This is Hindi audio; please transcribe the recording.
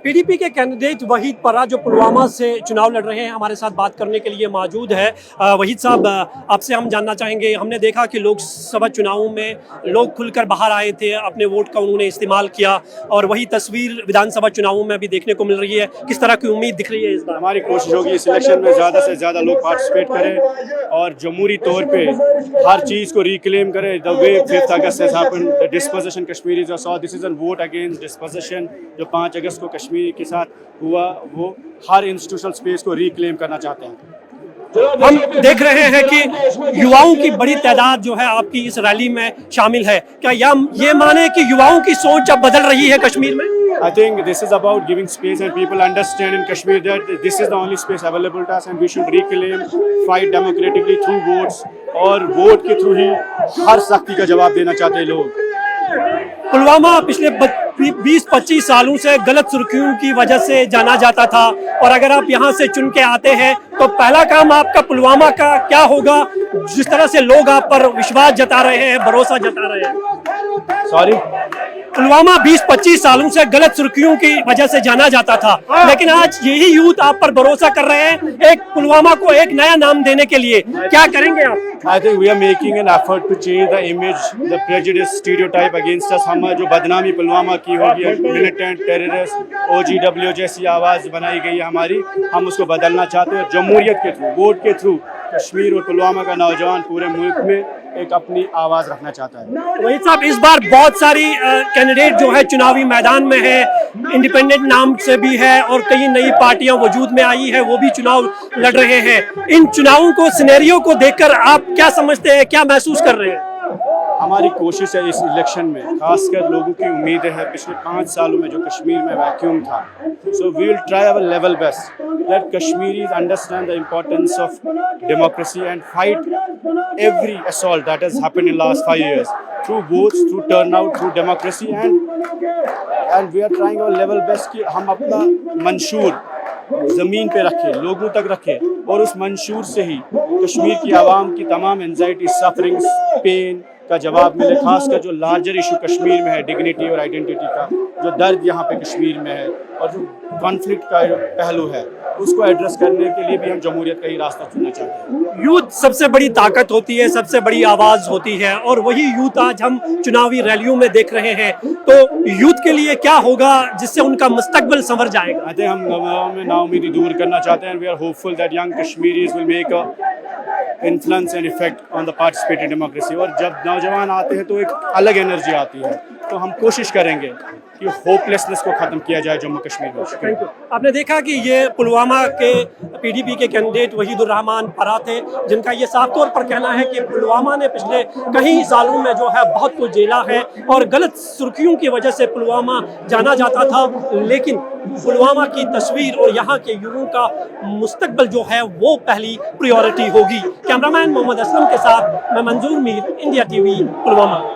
पीडीपी के कैंडिडेट वहीद परा जो पुलवामा से चुनाव लड़ रहे हैं हमारे साथ बात करने के लिए मौजूद है। वहीद साहब, आपसे हम जानना चाहेंगे, हमने देखा कि लोकसभा चुनावों में लोग खुलकर बाहर आए थे, अपने वोट का उन्होंने इस्तेमाल किया और वही तस्वीर विधानसभा चुनावों में भी देखने को मिल रही है। किस तरह की उम्मीद दिख रही है इस बार? हमारी कोशिश होगी इस इलेक्शन में ज़्यादा से ज़्यादा लोग पार्टिसिपेट करें और जमहूरी तौर पे हर चीज़ को रिक्लेम करें। The way 5 August has happened, the disposition Kashmiris saw, this is an vote against disposition. जो 5 अगस्त को कश्मीर के साथ हुआ, वो हर इंस्टीट्यूशनल स्पेस को रिक्लेम करना चाहते हैं। हम देख रहे हैं कि युवाओं की बड़ी तादाद जो है आपकी इस रैली में शामिल है। क्या ये माने कि युवाओं की सोच अब बदल रही है कश्मीर में? I think this is about giving space and people understand in Kashmir that this is the only space available to us and we should reclaim, fight democratically through votes, और वोट के थ्रू ही हर सख्ती का जवाब देना चाहते हैं लोग। पुलवामा पिछले 20-25 सालों से गलत सुर्खियों की वजह से जाना जाता था और अगर आप यहाँ से चुन के आते हैं तो पहला काम आपका पुलवामा का क्या होगा? जिस तरह से लोग आप पर विश्वास जता रहे हैं, भरोसा जता रहे हैं। सॉरी, पुलवामा 20-25 सालों से गलत सुर्खियों की वजह से जाना जाता था, लेकिन आज यही यूथ आप पर भरोसा कर रहे हैं एक पुलवामा को एक नया नाम देने के लिए। क्या करेंगे आप? I think we are making an effort to change the image, the prejudice, stereotype against us। हम जो बदनामी पुलवामा की होगी, मिलिटेंट, टेररिस्ट, OGW जैसी आवाज़ बनाई गई है हमारी, हम उसको बदलना चाहते हैं। जमहूरियत के थ्रू, वोट के थ्रू कश्मीर और पुलवामा का नौजवान पूरे मुल्क में एक अपनी आवाज़ रखना चाहता है। वहीद साहब, इस बार बहुत सारी कैंडिडेट जो है चुनावी मैदान में है, इंडिपेंडेंट नाम से भी है और कई नई पार्टियां वजूद में आई है, वो भी चुनाव लड़ रहे हैं। इन चुनावों को, सिनेरियो को देखकर आप क्या समझते हैं, क्या महसूस कर रहे हैं? हमारी कोशिश है इस इलेक्शन में, खासकर लोगों की उम्मीद है पिछले 5 सालों में जो कश्मीर में वैक्यूम था, so we will try our level best that Kashmiris understand the importance of democracy and fight every assault that has happened in last 5 years through votes, through turnout, through democracy and we are trying our level best कि हम अपना मंशूर ज़मीन पे रखें, लोगों तक रखें और उस मंशूर से ही कश्मीर की आवाम की तमाम एंजाइटी, सफरिंग्स, पेन का जवाब मिले। खासकर जो लार्जर इशू कश्मीर में है, डिग्निटी और आइडेंटिटी का जो दर्द यहाँ पे कश्मीर में है और जो कॉन्फ्लिक्ट का पहलू है, उसको एड्रेस करने के लिए भी हम जमहूरियत का ही रास्ता चुनना चाहते हैं। यूथ सबसे बड़ी ताकत होती है, सबसे बड़ी आवाज़ होती है और वही यूथ आज हम चुनावी रैलियों में देख रहे हैं। तो यूथ के लिए क्या होगा जिससे उनका मुस्तकबिल संवर जाएगा? आई थिंक हम नाउमीदी दूर करना चाहते हैं। We are hopeful that young Kashmiris will make a influence and effect on the participative democracy. और जब नौजवान आते हैं तो एक अलग एनर्जी आती है, तो हम कोशिश करेंगे कि होपलेसनेस को ख़त्म किया जाए जम्मू कश्मीर में। Thank you. आपने देखा कि ये पुलवामा के पीडीपी के कैंडिडेट वहीदुर रहमान परा थे, जिनका ये साफ तौर पर कहना है कि पुलवामा ने पिछले कई सालों में जो है बहुत कुछ झेला है और गलत सुर्खियों की वजह से पुलवामा जाना जाता था, लेकिन पुलवामा की तस्वीर और यहाँ के युवाओं का मुस्तकबिल जो है वो पहली प्रायोरिटी होगी। कैमरामैन मोहम्मद असलम के साथ मैं मंजूर मीर, इंडिया टीवी, पुलवामा।